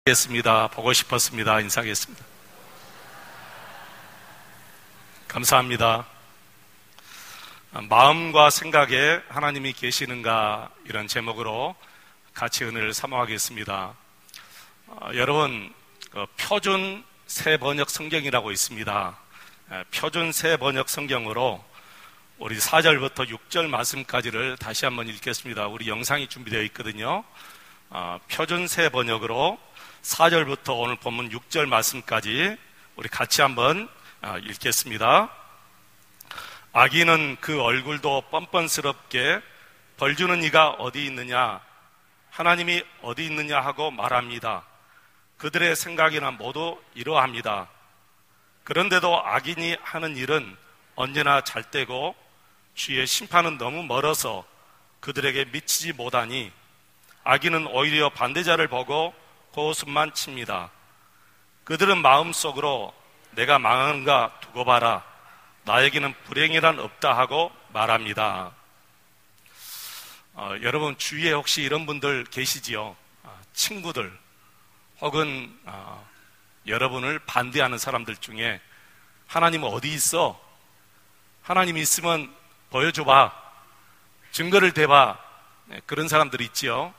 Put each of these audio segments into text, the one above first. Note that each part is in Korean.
겠습니다. 보고 싶었습니다. 인사하겠습니다. 감사합니다. 마음과 생각에 하나님이 계시는가, 이런 제목으로 같이 은혜를 사모하겠습니다. 여러분, 표준 새 번역 성경이라고 있습니다. 표준 새 번역 성경으로 우리 4절부터 6절 말씀까지를 다시 한번 읽겠습니다. 우리 영상이 준비되어 있거든요. 표준 새 번역으로 4절부터 오늘 본문 6절 말씀까지 우리 같이 한번 읽겠습니다. 악인은 그 얼굴도 뻔뻔스럽게 벌주는 이가 어디 있느냐, 하나님이 어디 있느냐 하고 말합니다. 그들의 생각이나 모두 이러합니다. 그런데도 악인이 하는 일은 언제나 잘되고 주의 심판은 너무 멀어서 그들에게 미치지 못하니 악인은 오히려 반대자를 보고 고웃음만 칩니다. 그들은 마음속으로 내가 망하는가 두고 봐라, 나에게는 불행이란 없다 하고 말합니다. 여러분 주위에 혹시 이런 분들 계시지요? 친구들 혹은 여러분을 반대하는 사람들 중에 하나님은 어디 있어? 하나님이 있으면 보여줘봐, 증거를 대봐, 그런 사람들이 있지요.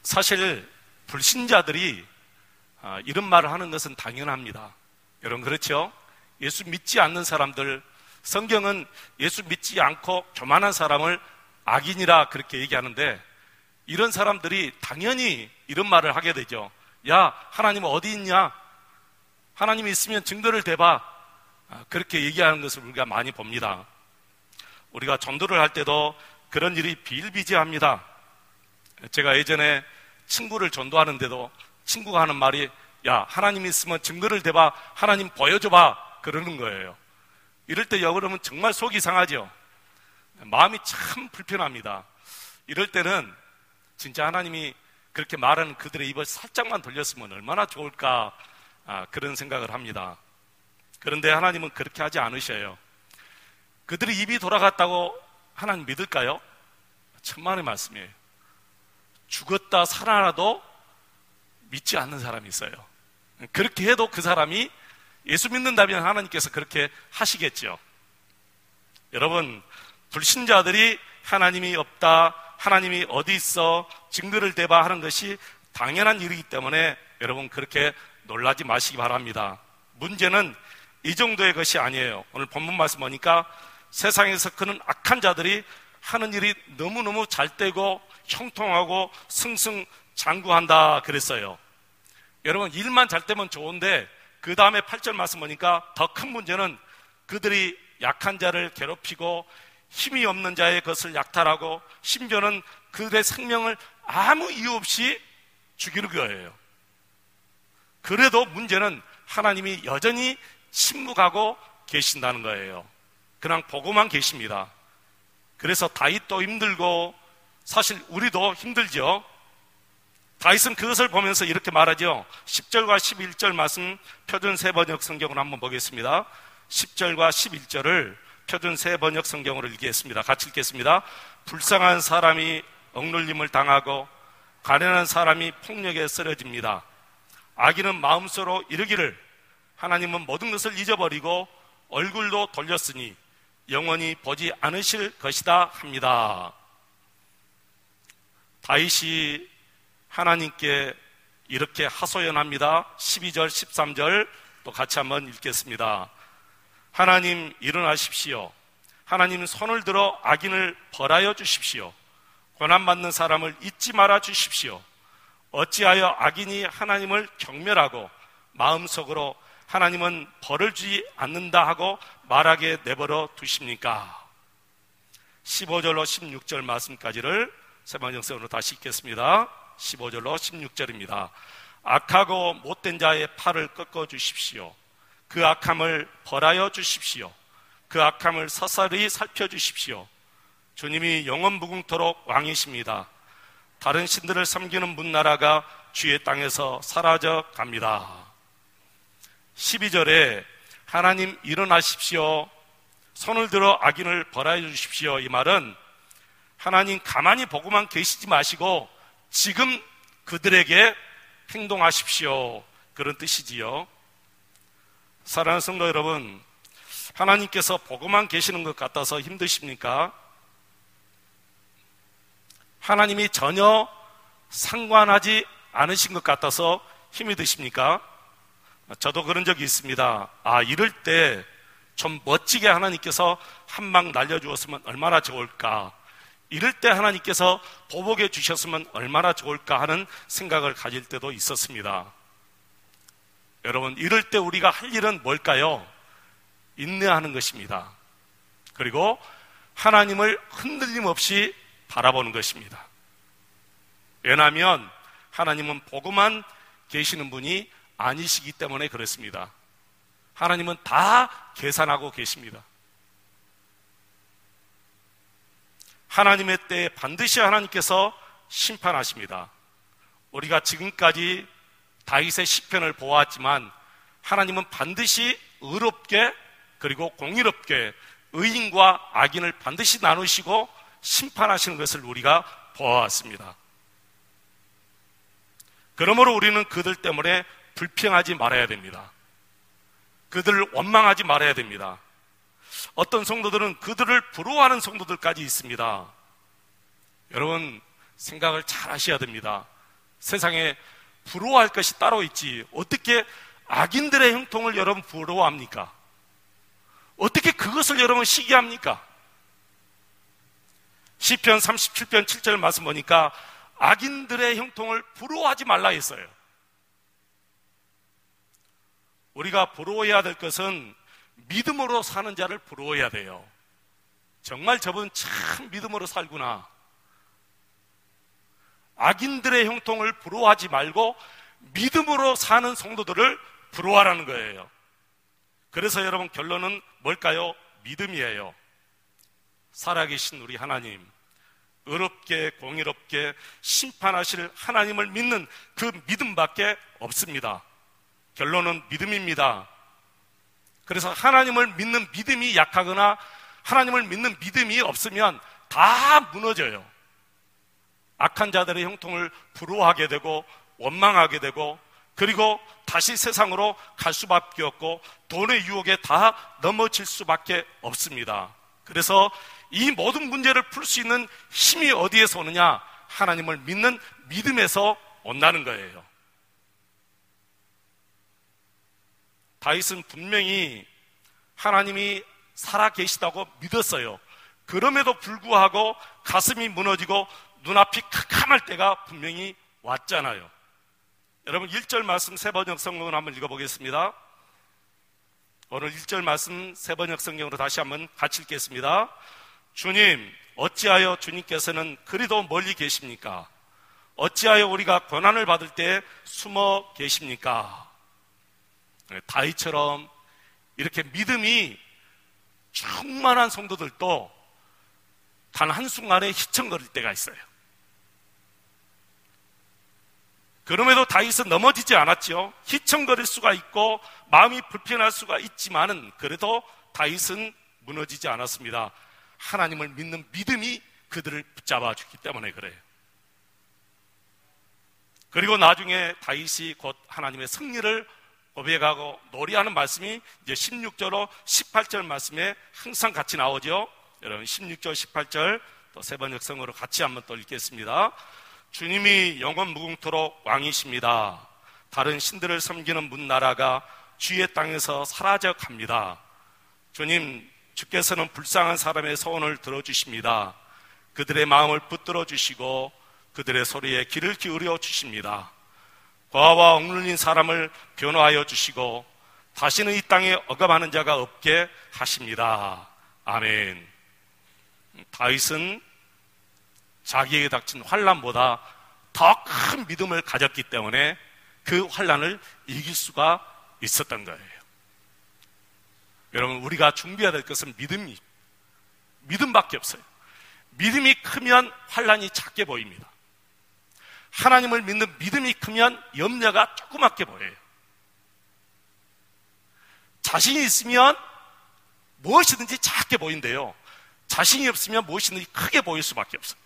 사실 불신자들이 이런 말을 하는 것은 당연합니다. 여러분 그렇죠? 예수 믿지 않는 사람들, 성경은 예수 믿지 않고 교만한 사람을 악인이라 그렇게 얘기하는데, 이런 사람들이 당연히 이런 말을 하게 되죠. 야, 하나님은 어디 있냐? 하나님이 있으면 증거를 대봐. 그렇게 얘기하는 것을 우리가 많이 봅니다. 우리가 전도를 할 때도 그런 일이 비일비재합니다. 제가 예전에 친구를 전도하는데도 친구가 하는 말이, 야, 하나님 있으면 증거를 대봐, 하나님 보여줘봐, 그러는 거예요. 이럴 때 여러분 정말 속이 상하죠. 마음이 참 불편합니다. 이럴 때는 진짜 하나님이 그렇게 말하는 그들의 입을 살짝만 돌렸으면 얼마나 좋을까, 그런 생각을 합니다. 그런데 하나님은 그렇게 하지 않으셔요. 그들의 입이 돌아갔다고 하나님 믿을까요? 천만의 말씀이에요. 죽었다 살아나도 믿지 않는 사람이 있어요. 그렇게 해도 그 사람이 예수 믿는다면 하나님께서 그렇게 하시겠죠. 여러분, 불신자들이 하나님이 없다, 하나님이 어디 있어, 증거를 대봐 하는 것이 당연한 일이기 때문에 여러분 그렇게 놀라지 마시기 바랍니다. 문제는 이 정도의 것이 아니에요. 오늘 본문 말씀 보니까 세상에서 크는 악한 자들이 하는 일이 너무너무 잘되고 형통하고 승승장구한다 그랬어요. 여러분, 일만 잘되면 좋은데 그 다음에 8절 말씀 보니까 더 큰 문제는 그들이 약한 자를 괴롭히고 힘이 없는 자의 것을 약탈하고 심지어는 그들의 생명을 아무 이유 없이 죽이는 거예요. 그래도 문제는 하나님이 여전히 침묵하고 계신다는 거예요. 그냥 보고만 계십니다. 그래서 다윗도 힘들고 사실 우리도 힘들죠. 다윗은 그것을 보면서 이렇게 말하죠. 10절과 11절 말씀 표준 새 번역 성경으로 한번 보겠습니다. 10절과 11절을 표준 새 번역 성경으로 읽겠습니다. 같이 읽겠습니다. 불쌍한 사람이 억눌림을 당하고 가련한 사람이 폭력에 쓰러집니다. 악인은 마음속으로 이르기를 하나님은 모든 것을 잊어버리고 얼굴도 돌렸으니 영원히 보지 않으실 것이다 합니다. 다윗이 하나님께 이렇게 하소연합니다. 12절 13절 또 같이 한번 읽겠습니다. 하나님 일어나십시오. 하나님 손을 들어 악인을 벌하여 주십시오. 고난받는 사람을 잊지 말아 주십시오. 어찌하여 악인이 하나님을 경멸하고 마음속으로 하나님은 벌을 주지 않는다 하고 말하게 내버려 두십니까? 15절로 16절 말씀까지를 새번역성으로 다시 읽겠습니다. 15절로 16절입니다. 악하고 못된 자의 팔을 꺾어 주십시오. 그 악함을 벌하여 주십시오. 그 악함을 서서히 살펴주십시오. 주님이 영원무궁토록 왕이십니다. 다른 신들을 섬기는 문나라가 주의 땅에서 사라져 갑니다. 12절에 하나님 일어나십시오. 손을 들어 악인을 벌하여 주십시오. 이 말은 하나님 가만히 보고만 계시지 마시고 지금 그들에게 행동하십시오. 그런 뜻이지요. 사랑하는 성도 여러분, 하나님께서 보고만 계시는 것 같아서 힘드십니까? 하나님이 전혀 상관하지 않으신 것 같아서 힘이 드십니까? 저도 그런 적이 있습니다. 이럴 때 좀 멋지게 하나님께서 한 방 날려주었으면 얼마나 좋을까, 이럴 때 하나님께서 보복해 주셨으면 얼마나 좋을까 하는 생각을 가질 때도 있었습니다. 여러분, 이럴 때 우리가 할 일은 뭘까요? 인내하는 것입니다. 그리고 하나님을 흔들림 없이 바라보는 것입니다. 왜냐하면 하나님은 보고만 계시는 분이 아니시기 때문에 그렇습니다. 하나님은 다 계산하고 계십니다. 하나님의 때에 반드시 하나님께서 심판하십니다. 우리가 지금까지 다윗의 시편을 보았지만 하나님은 반드시 의롭게 그리고 공의롭게 의인과 악인을 반드시 나누시고 심판하시는 것을 우리가 보아왔습니다. 그러므로 우리는 그들 때문에 불평하지 말아야 됩니다. 그들을 원망하지 말아야 됩니다. 어떤 성도들은 그들을 부러워하는 성도들까지 있습니다. 여러분, 생각을 잘 하셔야 됩니다. 세상에 부러워할 것이 따로 있지, 어떻게 악인들의 형통을 여러분 부러워합니까? 어떻게 그것을 여러분 시기합니까? 시편 37편 7절 말씀 보니까 악인들의 형통을 부러워하지 말라 했어요. 우리가 부러워해야 될 것은 믿음으로 사는 자를 부러워해야 돼요. 정말 저분 참 믿음으로 살구나. 악인들의 형통을 부러워하지 말고 믿음으로 사는 성도들을 부러워하라는 거예요. 그래서 여러분, 결론은 뭘까요? 믿음이에요. 살아계신 우리 하나님, 의롭게 공의롭게 심판하실 하나님을 믿는 그 믿음밖에 없습니다. 결론은 믿음입니다. 그래서 하나님을 믿는 믿음이 약하거나 하나님을 믿는 믿음이 없으면 다 무너져요. 악한 자들의 형통을 부러워하게 되고 원망하게 되고, 그리고 다시 세상으로 갈 수밖에 없고 돈의 유혹에 다 넘어질 수밖에 없습니다. 그래서 이 모든 문제를 풀 수 있는 힘이 어디에서 오느냐? 하나님을 믿는 믿음에서 온다는 거예요. 다윗은 분명히 하나님이 살아계시다고 믿었어요. 그럼에도 불구하고 가슴이 무너지고 눈앞이 캄캄할 때가 분명히 왔잖아요. 여러분, 1절 말씀 세번역 성경으로 한번 읽어보겠습니다. 오늘 1절 말씀 세번역 성경으로 다시 한번 같이 읽겠습니다. 주님, 어찌하여 주님께서는 그리도 멀리 계십니까? 어찌하여 우리가 고난을 받을 때 숨어 계십니까? 다윗처럼 이렇게 믿음이 충만한 성도들도 단 한순간에 휘청거릴 때가 있어요. 그럼에도 다윗은 넘어지지 않았죠. 휘청거릴 수가 있고 마음이 불편할 수가 있지만은 그래도 다윗은 무너지지 않았습니다. 하나님을 믿는 믿음이 그들을 붙잡아 주기 때문에 그래요. 그리고 나중에 다윗이 곧 하나님의 승리를 고백하고 노래하는 말씀이 이제 16절로 18절 말씀에 항상 같이 나오죠. 여러분, 16절 18절 또 세번역 성으로 같이 한번 또 읽겠습니다. 주님이 영원 무궁토록 왕이십니다. 다른 신들을 섬기는 문나라가 주의 땅에서 사라져 갑니다. 주님, 주께서는 불쌍한 사람의 소원을 들어주십니다. 그들의 마음을 붙들어 주시고 그들의 소리에 귀를 기울여 주십니다. 고아와 억눌린 사람을 변호하여 주시고 다시는 이 땅에 억압하는 자가 없게 하십니다. 아멘. 다윗은 자기에게 닥친 환난보다 더 큰 믿음을 가졌기 때문에 그 환난을 이길 수가 있었던 거예요. 여러분, 우리가 준비해야 될 것은 믿음밖에 없어요. 믿음이 크면 환난이 작게 보입니다. 하나님을 믿는 믿음이 크면 염려가 조그맣게 보여요. 자신이 있으면 무엇이든지 작게 보인대요. 자신이 없으면 무엇이든지 크게 보일 수밖에 없어요.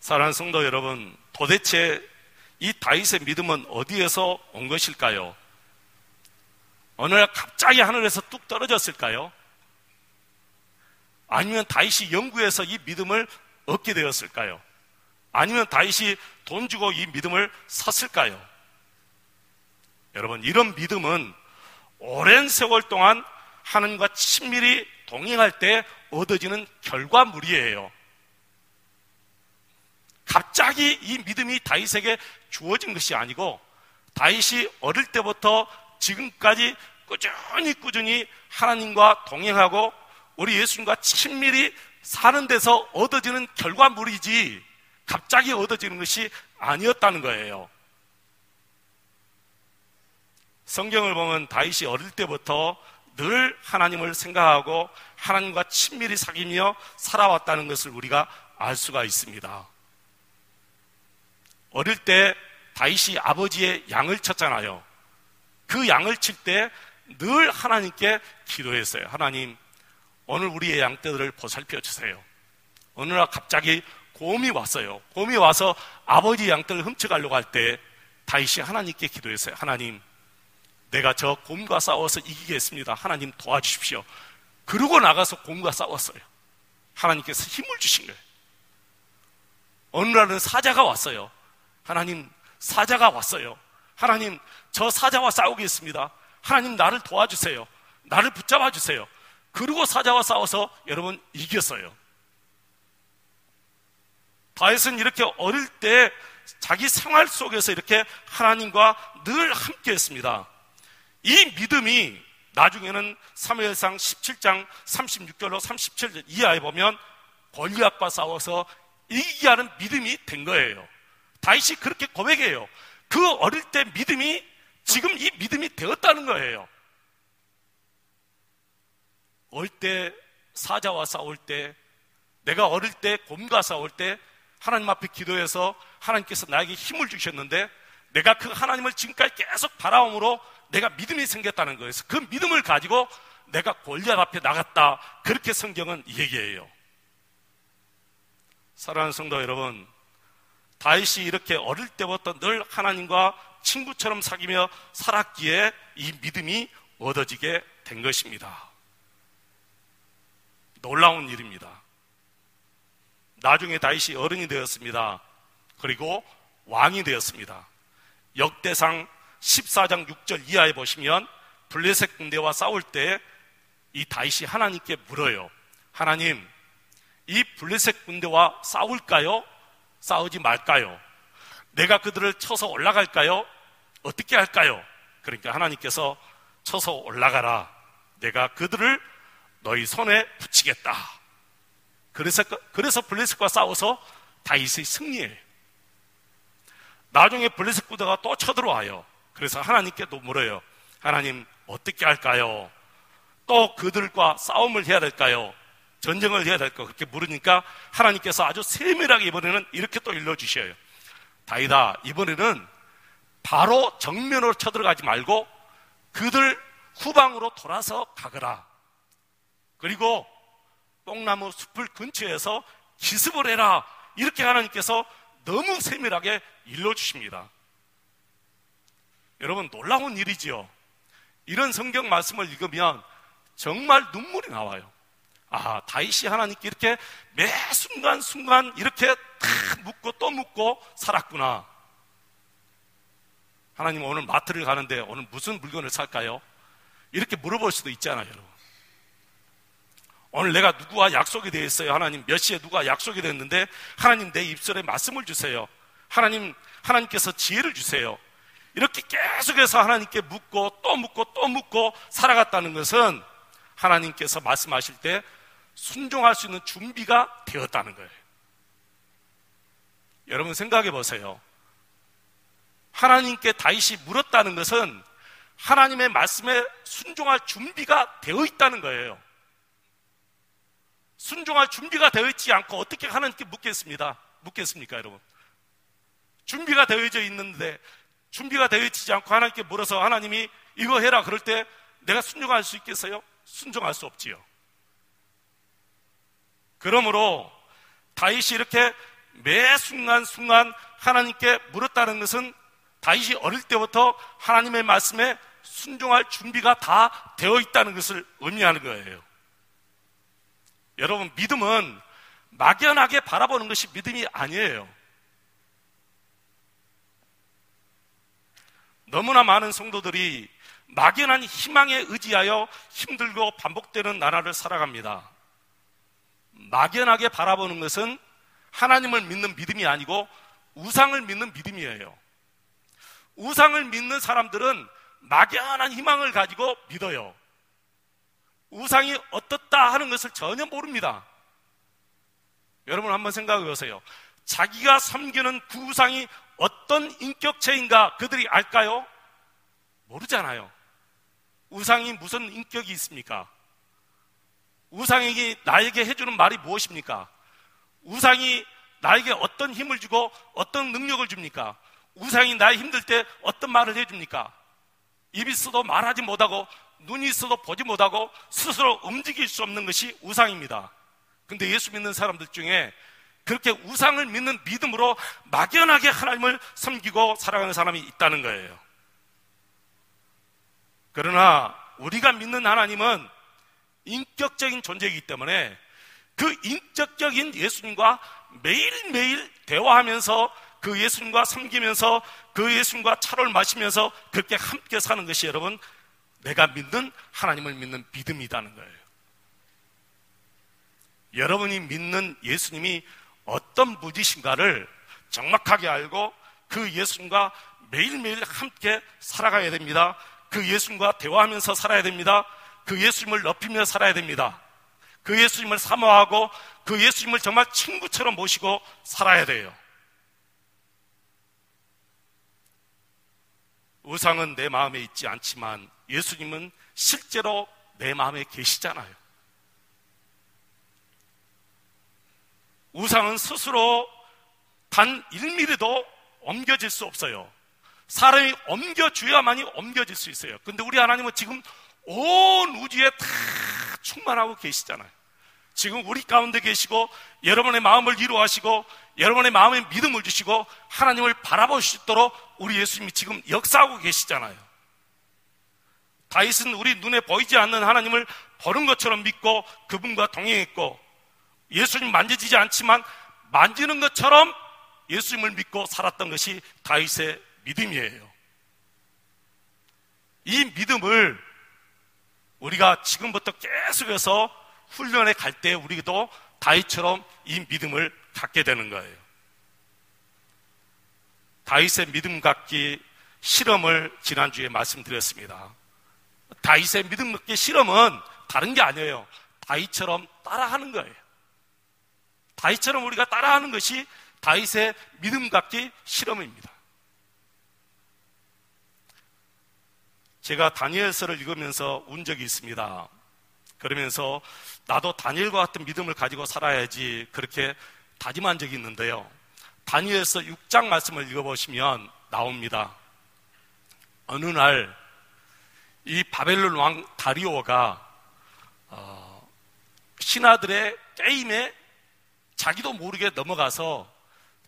사랑하는 성도 여러분, 도대체 이 다윗의 믿음은 어디에서 온 것일까요? 어느 날 갑자기 하늘에서 뚝 떨어졌을까요? 아니면 다윗이 연구해서 이 믿음을 얻게 되었을까요? 아니면 다윗이 돈 주고 이 믿음을 샀을까요? 여러분, 이런 믿음은 오랜 세월 동안 하나님과 친밀히 동행할 때 얻어지는 결과물이에요. 갑자기 이 믿음이 다윗에게 주어진 것이 아니고 다윗이 어릴 때부터 지금까지 꾸준히 하나님과 동행하고 우리 예수님과 친밀히 사는 데서 얻어지는 결과물이지 갑자기 얻어지는 것이 아니었다는 거예요. 성경을 보면 다윗이 어릴 때부터 늘 하나님을 생각하고 하나님과 친밀히 사귀며 살아왔다는 것을 우리가 알 수가 있습니다. 어릴 때 다윗이 아버지의 양을 쳤잖아요. 그 양을 칠 때 늘 하나님께 기도했어요. 하나님, 오늘 우리의 양떼들을 보살펴 주세요. 어느 날 갑자기 곰이 왔어요. 곰이 와서 아버지 양떼를 훔쳐가려고 할 때 다윗이 하나님께 기도했어요. 하나님, 내가 저 곰과 싸워서 이기겠습니다. 하나님 도와주십시오. 그러고 나가서 곰과 싸웠어요. 하나님께서 힘을 주신 거예요. 어느 날은 사자가 왔어요. 하나님, 사자가 왔어요. 하나님, 저 사자와 싸우겠습니다. 하나님, 나를 도와주세요. 나를 붙잡아 주세요. 그리고 사자와 싸워서 여러분 이겼어요. 다윗은 이렇게 어릴 때 자기 생활 속에서 이렇게 하나님과 늘 함께 했습니다. 이 믿음이 나중에는 사무엘상 17장 36절로 37절 이하에 보면 골리앗과 싸워서 이기게 하는 믿음이 된 거예요. 다윗이 그렇게 고백해요. 그 어릴 때 믿음이 지금 이 믿음이 되었다는 거예요. 어릴 때 사자와 싸울 때, 내가 어릴 때 곰과 싸울 때 하나님 앞에 기도해서 하나님께서 나에게 힘을 주셨는데 내가 그 하나님을 지금까지 계속 바라옴으로 내가 믿음이 생겼다는 거예요. 그 믿음을 가지고 내가 골리앗 앞에 나갔다. 그렇게 성경은 얘기해요. 사랑하는 성도 여러분, 다윗이 이렇게 어릴 때부터 늘 하나님과 친구처럼 사귀며 살았기에 이 믿음이 얻어지게 된 것입니다. 놀라운 일입니다. 나중에 다윗이 어른이 되었습니다. 그리고 왕이 되었습니다. 역대상 14장 6절 이하에 보시면 블레셋 군대와 싸울 때 이 다윗이 하나님께 물어요. 하나님, 이 블레셋 군대와 싸울까요? 싸우지 말까요? 내가 그들을 쳐서 올라갈까요? 어떻게 할까요? 그러니까 하나님께서 쳐서 올라가라. 내가 그들을 너희 손에 붙이겠다. 그래서 블레셋과 싸워서 다윗이 승리해요. 나중에 블레셋 군대가 또 쳐들어와요. 그래서 하나님께 또 물어요. 하나님, 어떻게 할까요? 또 그들과 싸움을 해야 될까요? 전쟁을 해야 될까요? 그렇게 물으니까 하나님께서 아주 세밀하게 이번에는 이렇게 또 일러주셔요. 다윗아, 이번에는 바로 정면으로 쳐들어가지 말고 그들 후방으로 돌아서 가거라. 그리고 뽕나무 숲을 근처에서 기습을 해라. 이렇게 하나님께서 너무 세밀하게 일러주십니다. 여러분, 놀라운 일이지요. 이런 성경 말씀을 읽으면 정말 눈물이 나와요. 아, 다윗이 하나님께 이렇게 매 순간 이렇게 다 묻고 또 묻고 살았구나. 하나님, 오늘 마트를 가는데 오늘 무슨 물건을 살까요? 이렇게 물어볼 수도 있잖아요, 여러분. 오늘 내가 누구와 약속이 되어 있어요. 하나님, 몇 시에 누가 약속이 됐는데 하나님, 내 입술에 말씀을 주세요. 하나님께서 지혜를 주세요. 이렇게 계속해서 하나님께 묻고 또 묻고 또 묻고 살아갔다는 것은 하나님께서 말씀하실 때 순종할 수 있는 준비가 되었다는 거예요. 여러분 생각해 보세요. 하나님께 다윗이 물었다는 것은 하나님의 말씀에 순종할 준비가 되어 있다는 거예요. 순종할 준비가 되어 있지 않고 어떻게 하나님께 묻겠습니까, 여러분? 준비가 되어져 있는데 준비가 되어 있지 않고 하나님께 물어서 하나님이 이거 해라 그럴 때 내가 순종할 수 있겠어요? 순종할 수 없지요. 그러므로 다윗이 이렇게 매 순간순간 하나님께 물었다는 것은 다윗이 어릴 때부터 하나님의 말씀에 순종할 준비가 다 되어 있다는 것을 의미하는 거예요. 여러분, 믿음은 막연하게 바라보는 것이 믿음이 아니에요. 너무나 많은 성도들이 막연한 희망에 의지하여 힘들고 반복되는 나날을 살아갑니다. 막연하게 바라보는 것은 하나님을 믿는 믿음이 아니고 우상을 믿는 믿음이에요. 우상을 믿는 사람들은 막연한 희망을 가지고 믿어요. 우상이 어떻다 하는 것을 전혀 모릅니다. 여러분 한번 생각해 보세요. 자기가 섬기는 그 우상이 어떤 인격체인가 그들이 알까요? 모르잖아요. 우상이 무슨 인격이 있습니까? 우상이 나에게 해주는 말이 무엇입니까? 우상이 나에게 어떤 힘을 주고 어떤 능력을 줍니까? 우상이 나의 힘들 때 어떤 말을 해줍니까? 입이 있어도 말하지 못하고 눈이 있어도 보지 못하고 스스로 움직일 수 없는 것이 우상입니다. 근데 예수 믿는 사람들 중에 그렇게 우상을 믿는 믿음으로 막연하게 하나님을 섬기고 살아가는 사람이 있다는 거예요. 그러나 우리가 믿는 하나님은 인격적인 존재이기 때문에 그 인격적인 예수님과 매일매일 대화하면서 그 예수님과 섬기면서 그 예수님과 차를 마시면서 그렇게 함께 사는 것이 여러분, 내가 믿는 하나님을 믿는 믿음이라는 거예요. 여러분이 믿는 예수님이 어떤 분이신가를 정확하게 알고 그 예수님과 매일매일 함께 살아가야 됩니다. 그 예수님과 대화하면서 살아야 됩니다. 그 예수님을 높이며 살아야 됩니다. 그 예수님을 사모하고 그 예수님을 정말 친구처럼 모시고 살아야 돼요. 우상은 내 마음에 있지 않지만 예수님은 실제로 내 마음에 계시잖아요. 우상은 스스로 단 1mm도 옮겨질 수 없어요. 사람이 옮겨줘야만이 옮겨질 수 있어요. 근데 우리 하나님은 지금 온 우주에 다 충만하고 계시잖아요. 지금 우리 가운데 계시고 여러분의 마음을 위로하시고 여러분의 마음에 믿음을 주시고 하나님을 바라볼 수 있도록 우리 예수님이 지금 역사하고 계시잖아요. 다윗은 우리 눈에 보이지 않는 하나님을 보는 것처럼 믿고 그분과 동행했고, 예수님 만져지지 않지만 만지는 것처럼 예수님을 믿고 살았던 것이 다윗의 믿음이에요. 이 믿음을 우리가 지금부터 계속해서 훈련에 갈 때 우리도 다윗처럼 이 믿음을 갖게 되는 거예요. 다윗의 믿음 갖기 실험을 지난주에 말씀드렸습니다. 다윗의 믿음 갖기 실험은 다른 게 아니에요. 다윗처럼 따라하는 거예요. 다윗처럼 우리가 따라하는 것이 다윗의 믿음 갖기 실험입니다. 제가 다니엘서를 읽으면서 운 적이 있습니다. 그러면서 나도 다니엘과 같은 믿음을 가지고 살아야지 그렇게 다짐한 적이 있는데요. 다니엘서 6장 말씀을 읽어보시면 나옵니다. 어느 날 이 바벨론 왕 다리오가 신하들의 게임에 자기도 모르게 넘어가서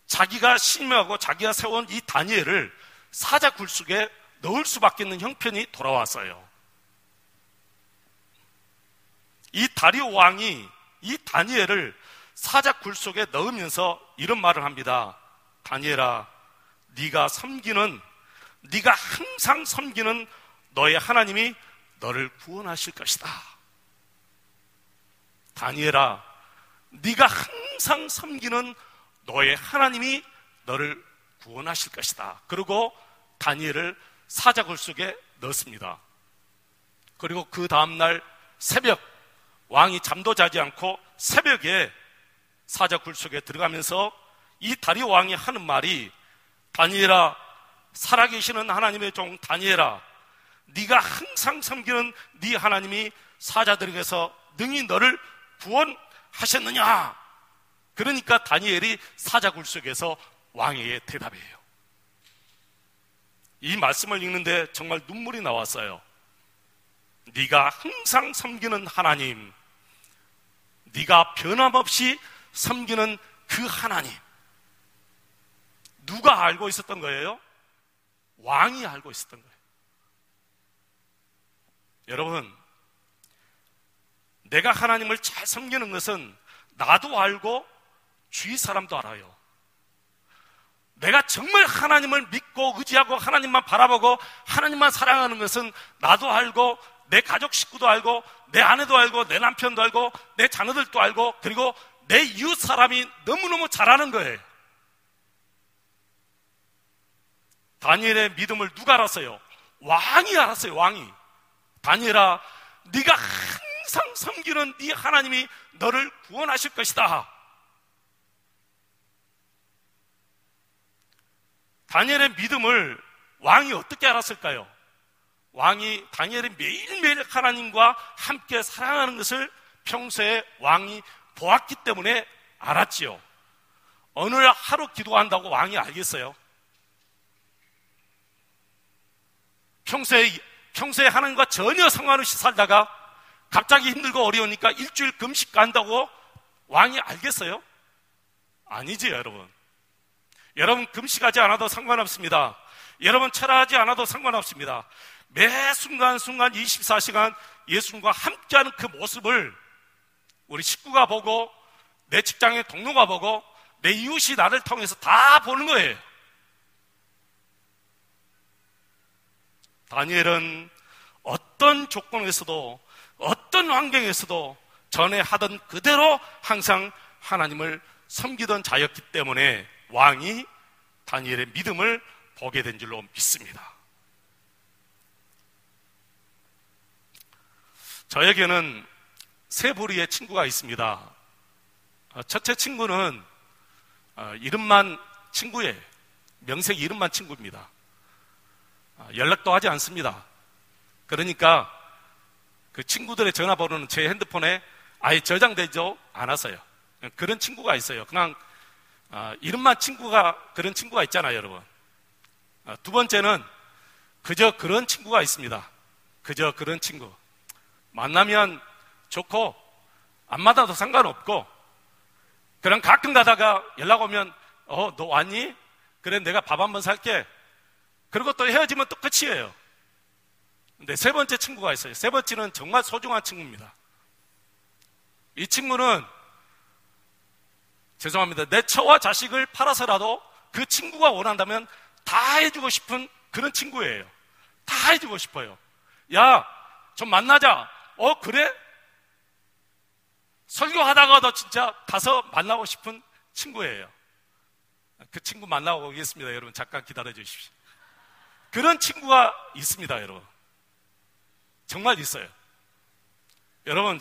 자기가 신명하고 자기가 세운 이 다니엘을 사자 굴속에 넣을 수밖에 없는 형편이 돌아왔어요. 이 다리오 왕이 이 다니엘을 사자 굴속에 넣으면서 이런 말을 합니다. 다니엘아, 네가 항상 섬기는 너의 하나님이 너를 구원하실 것이다. 다니엘아, 네가 항상 섬기는 너의 하나님이 너를 구원하실 것이다. 그리고 다니엘을 사자굴 속에 넣었습니다. 그리고 그 다음날 새벽, 왕이 잠도 자지 않고 새벽에 사자굴 속에 들어가면서 이 다리오 왕이 하는 말이, 다니엘아, 살아계시는 하나님의 종 다니엘아, 네가 항상 섬기는 네 하나님이 사자들에게서 능히 너를 구원하셨느냐? 그러니까 다니엘이 사자굴 속에서 왕에게 대답해요. 이 말씀을 읽는데 정말 눈물이 나왔어요. 네가 항상 섬기는 하나님, 네가 변함없이 섬기는 그 하나님, 누가 알고 있었던 거예요? 왕이 알고 있었던 거예요. 여러분, 내가 하나님을 잘 섬기는 것은 나도 알고 주위 사람도 알아요. 내가 정말 하나님을 믿고 의지하고 하나님만 바라보고 하나님만 사랑하는 것은 나도 알고 내 가족 식구도 알고 내 아내도 알고 내 남편도 알고 내 자녀들도 알고 그리고 내 이웃 사람이 너무너무 잘 아는 거예요. 다니엘의 믿음을 누가 알았어요? 왕이 알았어요. 왕이. 다니엘아, 네가 항상 섬기는 네 하나님이 너를 구원하실 것이다. 다니엘의 믿음을 왕이 어떻게 알았을까요? 왕이 다니엘이 매일매일 하나님과 함께 사랑하는 것을 평소에 왕이 보았기 때문에 알았지요. 어느 날 하루 기도한다고 왕이 알겠어요? 평소에 하나님과 전혀 상관없이 살다가 갑자기 힘들고 어려우니까 일주일 금식 간다고 왕이 알겠어요? 아니지요, 여러분. 여러분 금식하지 않아도 상관없습니다. 여러분 철학하지 않아도 상관없습니다. 매 순간순간 24시간 예수님과 함께하는 그 모습을 우리 식구가 보고 내 직장의 동료가 보고 내 이웃이 나를 통해서 다 보는 거예요. 다니엘은 어떤 조건에서도 어떤 환경에서도 전에 하던 그대로 항상 하나님을 섬기던 자였기 때문에 왕이 다니엘의 믿음을 보게 된 줄로 믿습니다. 저에게는 세 부류의 친구가 있습니다. 첫째 친구는 이름만 친구예요. 명색 이름만 친구입니다. 연락도 하지 않습니다. 그러니까 그 친구들의 전화번호는 제 핸드폰에 아예 저장되지 않았어요. 그런 친구가 있어요. 그냥 이름만 친구가, 그런 친구가 있잖아요, 여러분. 두 번째는 그저 그런 친구가 있습니다. 그저 그런 친구. 만나면 좋고 안 만나도 상관없고 그냥 가끔 가다가 연락 오면 너 왔니? 그래, 내가 밥 한번 살게. 그리고 또 헤어지면 또 끝이에요. 근데 세 번째 친구가 있어요. 세 번째는 정말 소중한 친구입니다. 이 친구는 죄송합니다. 내 처와 자식을 팔아서라도 그 친구가 원한다면 다 해주고 싶은 그런 친구예요. 다 해주고 싶어요. 야, 좀 만나자. 그래? 설교하다가도 진짜 가서 만나고 싶은 친구예요. 그 친구 만나고 오겠습니다. 여러분 잠깐 기다려 주십시오. 그런 친구가 있습니다. 여러분 정말 있어요. 여러분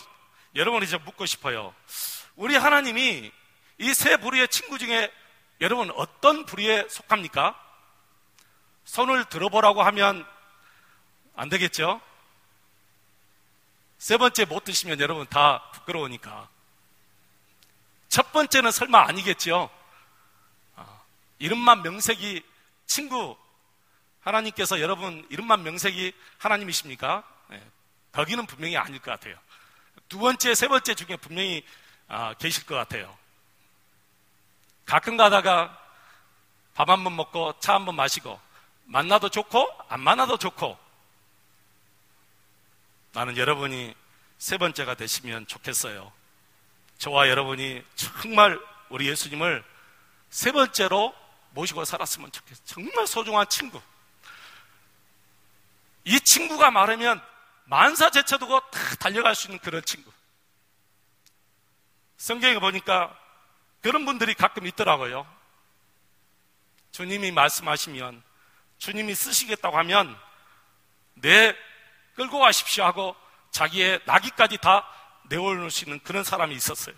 이제 묻고 싶어요. 우리 하나님이 이 세 부류의 친구 중에 여러분 어떤 부류에 속합니까? 손을 들어보라고 하면 안 되겠죠? 세 번째 못 드시면 여러분 다 부끄러우니까. 첫 번째는 설마 아니겠죠? 이름만 명색이 친구, 하나님께서 여러분 이름만 명색이 하나님이십니까? 네, 거기는 분명히 아닐 것 같아요. 두 번째, 세 번째 중에 분명히 계실 것 같아요. 가끔 가다가 밥 한 번 먹고 차 한 번 마시고 만나도 좋고 안 만나도 좋고 나는 여러분이 세 번째가 되시면 좋겠어요. 저와 여러분이 정말 우리 예수님을 세 번째로 모시고 살았으면 좋겠어요. 정말 소중한 친구. 이 친구가 말하면 만사 제쳐두고 다 달려갈 수 있는 그런 친구. 성경에 보니까 그런 분들이 가끔 있더라고요. 주님이 말씀하시면, 주님이 쓰시겠다고 하면 내 끌고 가십시오 하고 자기의 나귀까지 다 내어놓을 수 있는 그런 사람이 있었어요.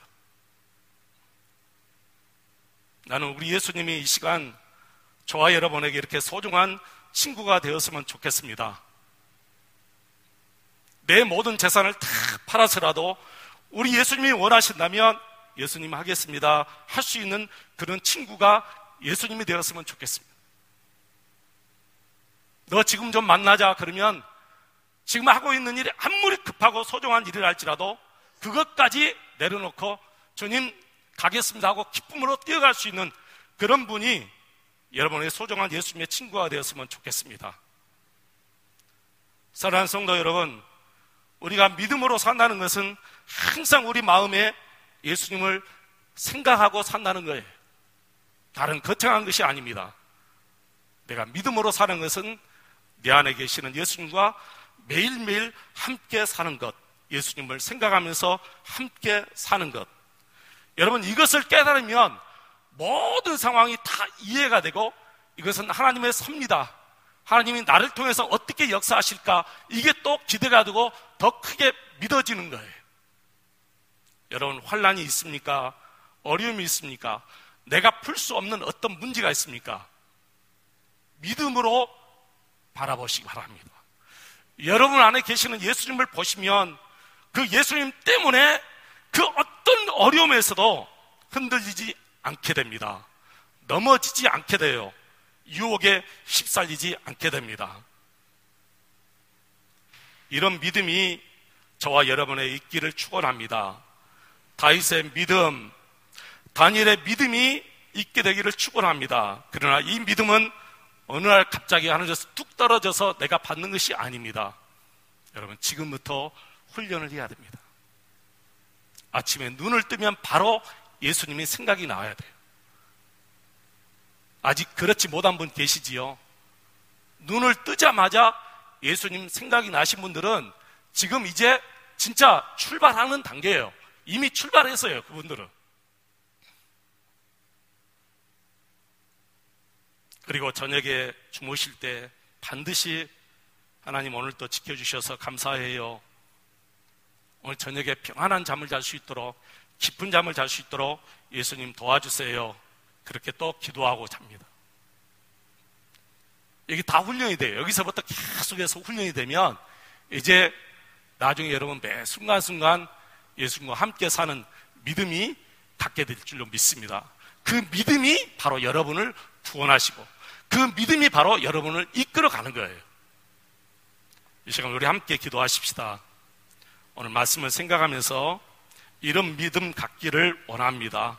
나는 우리 예수님이 이 시간 저와 여러분에게 이렇게 소중한 친구가 되었으면 좋겠습니다. 내 모든 재산을 다 팔아서라도 우리 예수님이 원하신다면 예수님 하겠습니다 할 수 있는 그런 친구가 예수님이 되었으면 좋겠습니다. 너 지금 좀 만나자 그러면 지금 하고 있는 일이 아무리 급하고 소중한 일이라 할지라도 그것까지 내려놓고 주님 가겠습니다 하고 기쁨으로 뛰어갈 수 있는 그런 분이 여러분의 소중한 예수님의 친구가 되었으면 좋겠습니다. 사랑하는 성도 여러분, 우리가 믿음으로 산다는 것은 항상 우리 마음에 예수님을 생각하고 산다는 거예요. 다른 거창한 것이 아닙니다. 내가 믿음으로 사는 것은 내 안에 계시는 예수님과 매일매일 함께 사는 것, 예수님을 생각하면서 함께 사는 것. 여러분, 이것을 깨달으면 모든 상황이 다 이해가 되고, 이것은 하나님의 섭니다. 하나님이 나를 통해서 어떻게 역사하실까, 이게 또 기대가 되고 더 크게 믿어지는 거예요. 여러분, 환난이 있습니까? 어려움이 있습니까? 내가 풀 수 없는 어떤 문제가 있습니까? 믿음으로 바라보시기 바랍니다. 여러분 안에 계시는 예수님을 보시면 그 예수님 때문에 그 어떤 어려움에서도 흔들리지 않게 됩니다. 넘어지지 않게 돼요. 유혹에 휩쓸리지 않게 됩니다. 이런 믿음이 저와 여러분의 있기를 축원합니다. 다윗의 믿음, 다니엘의 믿음이 있게 되기를 축원합니다. 그러나 이 믿음은 어느 날 갑자기 하늘에서 뚝 떨어져서 내가 받는 것이 아닙니다. 여러분, 지금부터 훈련을 해야 됩니다. 아침에 눈을 뜨면 바로 예수님이 생각이 나와야 돼요. 아직 그렇지 못한 분 계시지요? 눈을 뜨자마자 예수님 생각이 나신 분들은 지금 이제 진짜 출발하는 단계예요. 이미 출발했어요, 그분들은. 그리고 저녁에 주무실 때 반드시 하나님 오늘도 지켜주셔서 감사해요. 오늘 저녁에 평안한 잠을 잘 수 있도록, 깊은 잠을 잘 수 있도록 예수님 도와주세요. 그렇게 또 기도하고 잡니다. 이게 다 훈련이 돼요. 여기서부터 계속해서 훈련이 되면 이제 나중에 여러분 매 순간순간 예수님과 함께 사는 믿음이 갖게 될 줄로 믿습니다. 그 믿음이 바로 여러분을 구원하시고 그 믿음이 바로 여러분을 이끌어가는 거예요. 이 시간 우리 함께 기도하십시다. 오늘 말씀을 생각하면서 이런 믿음 갖기를 원합니다.